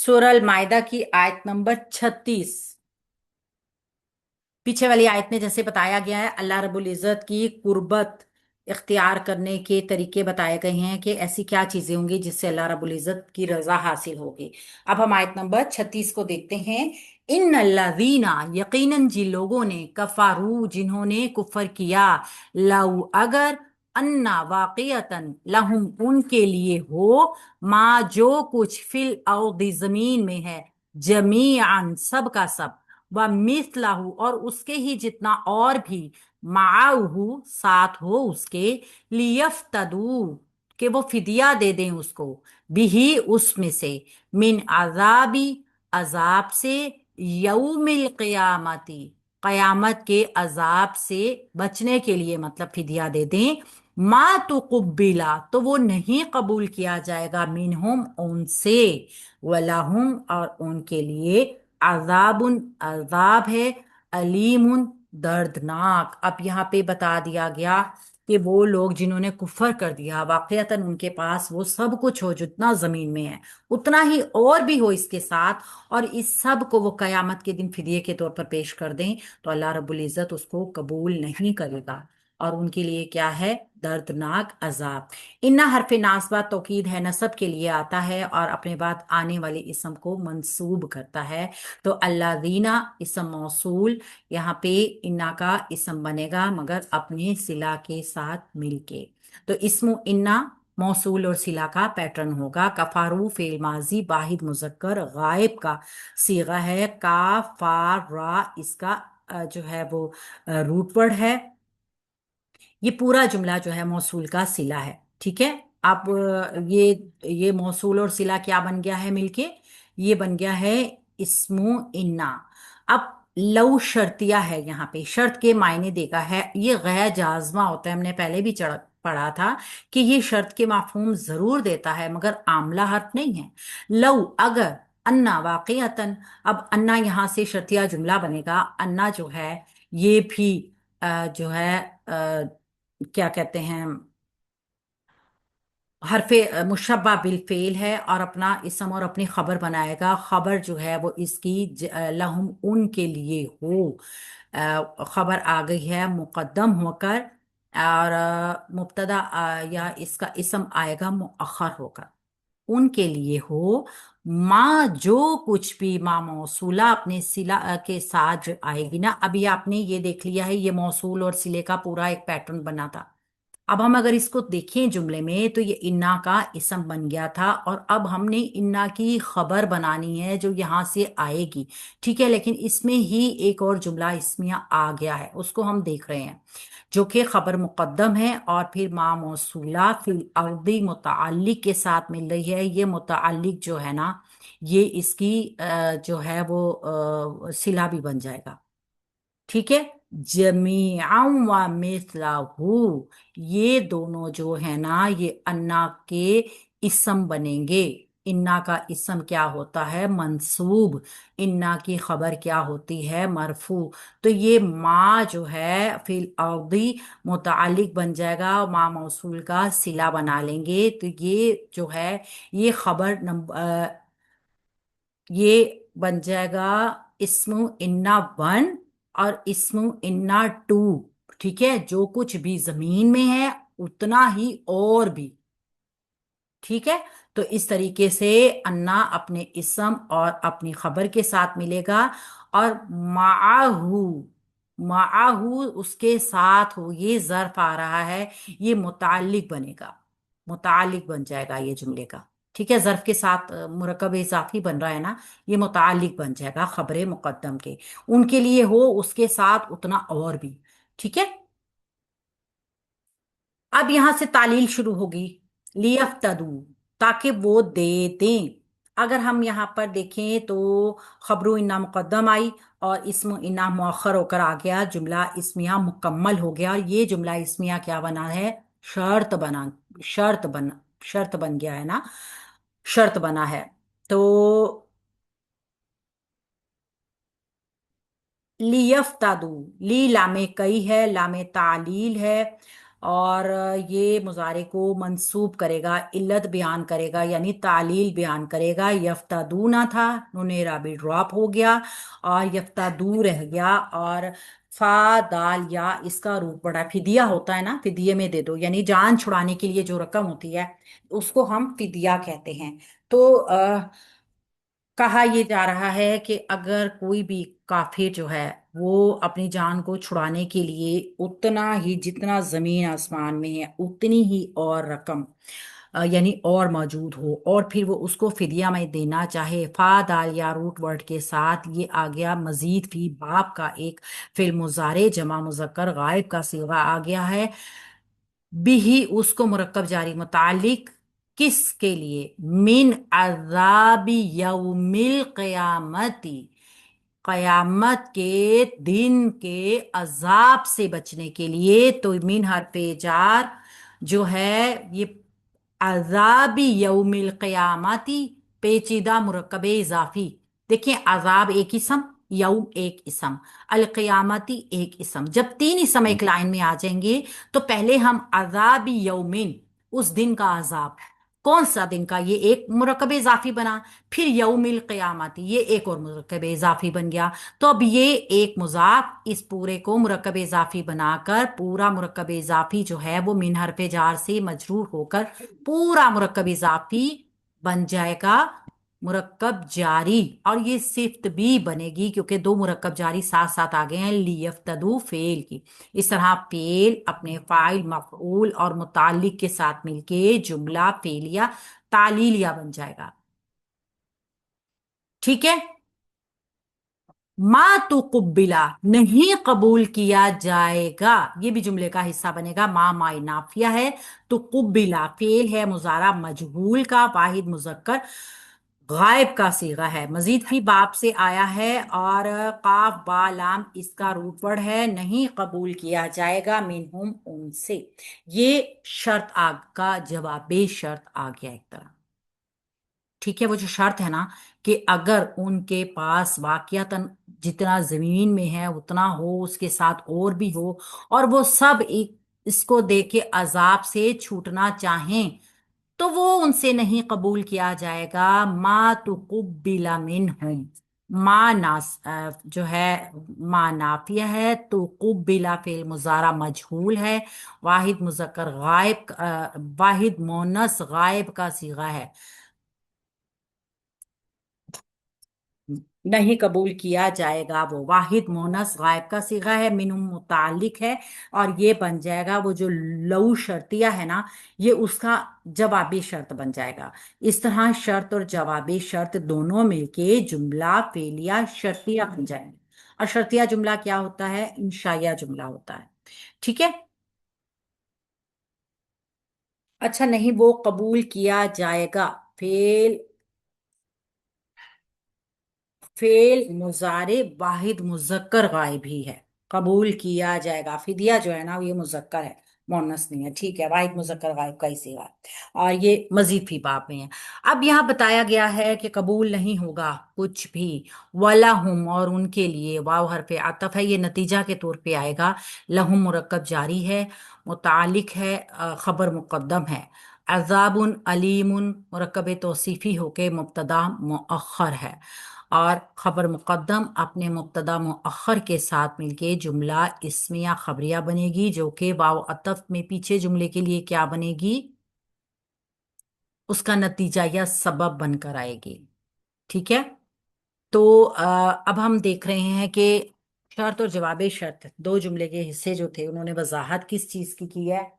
सूरह अल माइदा की आयत नंबर 36। पीछे वाली आयत में जैसे बताया गया है, अल्लाह रब्बुल इज़्ज़त की कुर्बत इख्तियार करने के तरीके बताए गए हैं कि ऐसी क्या चीजें होंगी जिससे अल्लाह रब्बुल इज़्ज़त की रजा हासिल होगी। अब हम आयत नंबर 36 को देखते हैं। इन अल्लाज़ीना, यकीनन जिन लोगों ने, कफारू जिन्होंने कुफर किया, लव अगर, अन्ना वाक़ियतन लहुम उनके लिए हो, मा जो कुछ फिल अर्दि जमीन में है, जमीअन सब का सब, व मिसलाहू और उसके ही जितना और भी, माआहू साथ हो उसके, लियफ्तदू कि वो फिदिया दे दें उसको, बिही उसमें से, मिन अजाबी अजाब से, यौमिल क़ियामती क़यामत के अजाब से बचने के लिए, मतलब फिदिया दे दें। मा तुकुब्बिला तो वो नहीं कबूल किया जाएगा, मिनहुम उनसे, वलाहुम और उनके लिए, अजाबुन अजाब है, अलीमुन दर्दनाक। अब यहाँ पे बता दिया गया कि वो लोग जिन्होंने कुफर कर दिया, वाकईतन उनके पास वो सब कुछ हो जितना जमीन में है, उतना ही और भी हो इसके साथ, और इस सब को वो कयामत के दिन फिदिये के तौर पर पेश कर दें, तो अल्लाह रब्बुल इज़्ज़त उसको कबूल नहीं करेगा, और उनके लिए क्या है, दर्दनाक अजाब। इन्ना हरफ नासबा तौकीद है, नसब के लिए आता है और अपने बाद आने वाले इसम को मंसूब करता है। तो अल्लाज़ीना इसम मौसूल, यहाँ पे इन्ना का इसम बनेगा मगर अपने सिला के साथ मिलके। तो इस्मु इन्ना मौसूल और सिला का पैटर्न होगा। कफारू फेल माजी वाहिद मुजक्कर गायब का सीगा है। का फा रा इसका जो है वो रूट वर्ड है। ये पूरा जुमला जो है मौसूल का सिला है। ठीक है। अब ये मौसूल और सिला क्या बन गया है मिलके, ये बन गया है इस्मु इन्ना। अब लव शर्तिया है, यहाँ पे शर्त के मायने देगा है, ये गैर जाज़मा होता है, हमने पहले भी पढ़ा था कि ये शर्त के मफहूम जरूर देता है मगर आमला हर्फ नहीं है। लव अगर, अन्ना वाक़ियतन, अब अन्ना यहाँ से शर्तिया जुमला बनेगा। अन्ना जो है ये भी जो है क्या कहते हैं, हरफे मुशब्बा बिल फेल है और अपना इसम और अपनी खबर बनाएगा। खबर जो है वो इसकी लहुम उनके लिए हो, खबर आ गई है मुकद्दम होकर, और मुब्तदा या इसका इसम आएगा मुअख्खर होकर, उनके लिए हो। माँ जो कुछ भी, माँ मौसूला अपने सिला के साथ जो आएगी ना, अभी आपने ये देख लिया है, ये मौसूल और सिले का पूरा एक पैटर्न बना था। अब हम अगर इसको देखें जुमले में तो ये इन्ना का इसम बन गया था, और अब हमने इन्ना की खबर बनानी है जो यहाँ से आएगी। ठीक है, लेकिन इसमें ही एक और जुमला इसमिया आ गया है, उसको हम देख रहे हैं, जो कि खबर मुकद्दम है और फिर मा मौसूला फिल अर्दी मुतअल्लिक के साथ मिल रही है। ये मुतअल्लिक जो है ना, ये इसकी जो है वो सिला भी बन जाएगा। ठीक है। जमीअन व मिसलहू, ये दोनों जो है ना, ये अन्ना के इसम बनेंगे। इन्ना का इसम क्या होता है, मंसूब। इन्ना की खबर क्या होती है, मरफू। तो ये माँ जो है फिल अवधि मुतालिक बन जाएगा, और माँ मौसूल का सिला बना लेंगे। तो ये जो है ये खबर नंबर, ये बन जाएगा इस्मु इन्ना वन और इस्मु इन्ना टू। ठीक है, जो कुछ भी जमीन में है उतना ही और भी। ठीक है। तो इस तरीके से अन्ना अपने इसम और अपनी खबर के साथ मिलेगा, और माहू, माहू उसके साथ हो, ये जर्फ आ रहा है, ये मुतालिक बनेगा, मुतालिक बन जाएगा ये जुमले का। ठीक है, जर्फ के साथ मुरकब इजाफी बन रहा है ना, ये मुतालिक बन जाएगा खबरे मुकद्दम के, उनके लिए हो उसके साथ उतना और भी। ठीक है। अब यहां से तालील शुरू होगी। लियफ्तदू, ताकि वो दे दें। अगर हम यहाँ पर देखें तो खबरू इन्ना मुकद्दम आई और इस्म इन्ना मुअख्खर होकर आ गया, जुमला इस्मिया मुकम्मल हो गया। और ये जुमला इस्मिया क्या बना है, शर्त बना, शर्त बन गया है ना, शर्त बना है। तो लियफ्तादू, ली लामे कई है, लामे तालील है, और ये मुजारे को मंसूब करेगा, इल्लत बयान करेगा यानी तालील बयान करेगा। यफ्तादूना था, नूने राबी ड्रॉप हो गया और यफ्तादू रह गया। और फा दाल या इसका रूप बड़ा फिदिया होता है ना, फिदिये में दे दो, यानी जान छुड़ाने के लिए जो रकम होती है उसको हम फिदिया कहते हैं। तो कहा यह जा रहा है कि अगर कोई भी काफिर जो है वो अपनी जान को छुड़ाने के लिए उतना ही, जितना जमीन आसमान में है उतनी ही और रकम यानी और मौजूद हो, और फिर वो उसको फिदिया में देना चाहे, फा दाल या रूट वर्ड के साथ ये आ गया मजीद फी बाप का एक फिल मुजारे जमा मुजक्कर गायब का सीगा आ गया है। बिही उसको मुरक्कब जारी मुतालिक किसके लिए, मिन अजाबी यौमिल कयामती, कयामत के दिन के अजाब से बचने के लिए। तो मिन हरफे जार जो है ये अजाबी यौमिल कयामती, पेचीदा मुरक्कब इजाफी। देखिए अजाब एक इसम, यौम एक इसम, अल कयामती एक इसम, जब तीन इसम एक लाइन में आ जाएंगे तो पहले हम अजाब यौमिन, उस दिन का अजाब, कौन सा दिन का, ये एक मुरक्कब इजाफी बना। फिर यौमिल क़यामत, ये एक और मुरक्कब इजाफी बन गया। तो अब ये एक मुजाफ इस पूरे को मुरक्कब इजाफी बनाकर, पूरा मुरक्कब इजाफी जो है वो मिन हरफे जार से मजरूर होकर पूरा मुरक्कब इजाफी बन जाएगा मुरक्कब जारी। और ये सिफ्त भी बनेगी क्योंकि दो मुरक्कब जारी साथ साथ आ गए हैं लियफ्तदू फेल की। इस तरह फेल अपने फाइल मफऊल और मुतालिक के साथ मिलके जुमला फेलिया तालीलिया बन जाएगा। ठीक है। मा तो कुब्बिला नहीं कबूल किया जाएगा, ये भी जुमले का हिस्सा बनेगा। माई नाफिया है, तो कुब्बिला फेल है मुजारा मजहूल का, वाहिद मुजक्कर गायब का सीगा है, मजीद भी बाप से आया है। और काफ बा लाम इसका रूट वर्ड है, नहीं कबूल किया जाएगा मिनहुम उनसे। ये शर्त आग का जवाबे शर्त आ गया एक तरह। ठीक है, वो जो शर्त है ना कि अगर उनके पास वाकयातन जितना जमीन में है उतना हो, उसके साथ और भी हो, और वो सब एक इसको देख के अजाब से छूटना चाहें, तो वो उनसे नहीं कबूल किया जाएगा। मा तुकुब्बिला मिनहुम, मा नास जो है मा नाफिया है, तो कुब्बिला फेल मुजारा मजहूल है, वाहिद मुजक्कर गायब वाहिद मोनस गायब का सीगा है, नहीं कबूल किया जाएगा। वो वाहिद मोनस गायब का सीगा है, मिनुम मुतालिक है, और ये बन जाएगा वो जो लऊ शर्तिया है ना, ये उसका जवाबी शर्त बन जाएगा। इस तरह शर्त और जवाबी शर्त दोनों मिलके जुमला फेलिया शर्तिया बन जाएंगे। और शर्तिया जुमला क्या होता है, इंशाइया जुमला होता है। ठीक है। अच्छा, नहीं वो कबूल किया जाएगा, फेल फेल मुजारे वाहिद मुजक्कर गायब ही है, कबूल किया जाएगा। फिदिया जो है ना ये मुजक्कर है, मोनस नहीं है। ठीक है, वाहिद मुजक्कर गायब का ही सीगा, और ये मजीद भी बाप में है। अब यहाँ बताया गया है कि कबूल नहीं होगा कुछ भी, वला हुम और उनके लिए, वाव हरफे आतफ है, ये नतीजा के तौर पे आएगा। लहुम मुरक्कब जारी है, मुतालिक है, खबर मुकद्दम है। अजाबुन अलीमुन मुरक्कब तौसीफी होके मुब्तदा मुअख्खर है, और खबर मुकद्दम अपने मुब्तदा मुअख्खर के साथ मिलके जुमला इस्मिया खबरिया बनेगी, जो कि वाव अतफ में पीछे जुमले के लिए क्या बनेगी, उसका नतीजा या सबब बनकर आएगी। ठीक है। तो अब हम देख रहे हैं कि शर्त और जवाबे शर्त दो जुमले के हिस्से जो थे उन्होंने वजाहत किस चीज की है,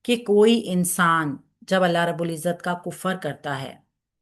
कि कोई इंसान जब अल्लाह रब्बुल इज़्ज़त का कुफर करता है,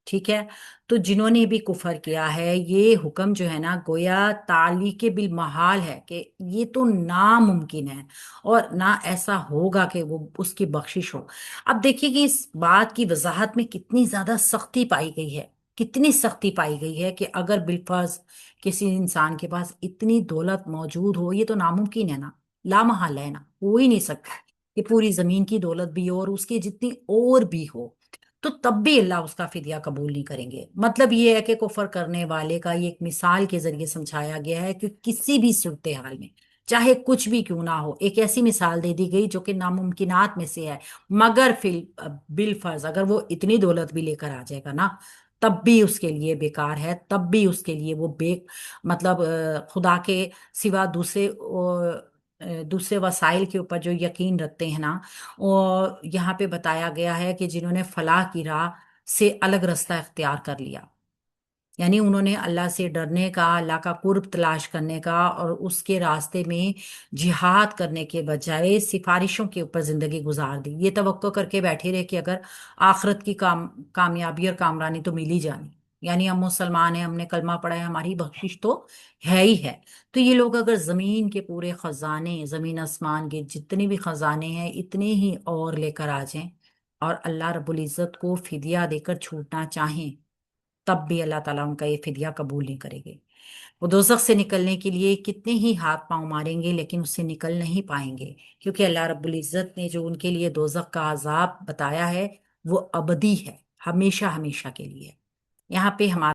ठीक है, तो जिन्होंने भी कुफर किया है ये हुक्म जो है ना गोया ताली के बिल महाल है, कि ये तो नामुमकिन है और ना ऐसा होगा कि वो उसकी बख्शिश हो। अब देखिए कि इस बात की वजाहत में कितनी ज्यादा सख्ती पाई गई है, कितनी सख्ती पाई गई है कि अगर बिलफर्ज किसी इंसान के पास इतनी दौलत मौजूद हो, ये तो नामुमकिन है ना, लामहल है ना, हो ही नहीं सकता कि पूरी जमीन की दौलत भी हो और उसकी जितनी और भी हो, तो तब भी अल्लाह उसका फिदिया कबूल नहीं करेंगे। मतलब ये है कि कुफर करने वाले का ये एक मिसाल के जरिए समझाया गया है कि किसी भी सूरत हाल में चाहे कुछ भी क्यों ना हो। एक ऐसी मिसाल दे दी गई जो कि नामुमकिनात में से है, मगर फिल बिल फर्ज अगर वो इतनी दौलत भी लेकर आ जाएगा ना, तब भी उसके लिए बेकार है, तब भी उसके लिए वो मतलब खुदा के सिवा दूसरे वसाइल के ऊपर जो यकीन रखते हैं ना, और यहाँ पे बताया गया है कि जिन्होंने फलाह की राह से अलग रास्ता इख्तियार कर लिया, यानी उन्होंने अल्लाह से डरने का, अल्लाह का कुर्ब तलाश करने का और उसके रास्ते में जिहाद करने के बजाय सिफारिशों के ऊपर जिंदगी गुजार दी, ये तवक्को करके बैठे रहे कि अगर आखिरत की कामयाबी और कामरानी तो मिल ही जानी, यानी हम मुसलमान हैं, हमने कलमा पढ़ा है, हमारी बख्शिश तो है ही है। तो ये लोग अगर जमीन के पूरे खजाने, जमीन आसमान के जितने भी खजाने हैं इतने ही और लेकर आ जाएं और अल्लाह रब्बुल इज्जत को फिदिया देकर छूटना चाहें, तब भी अल्लाह ताला उनका ये फिदिया कबूल नहीं करेंगे। वो दोजख से निकलने के लिए कितने ही हाथ पांव मारेंगे लेकिन उससे निकल नहीं पाएंगे, क्योंकि अल्लाह रब्बुल इज्जत ने जो उनके लिए दोजख का अजाब बताया है वो अबदी है, हमेशा हमेशा के लिए। यहाँ पे हमारा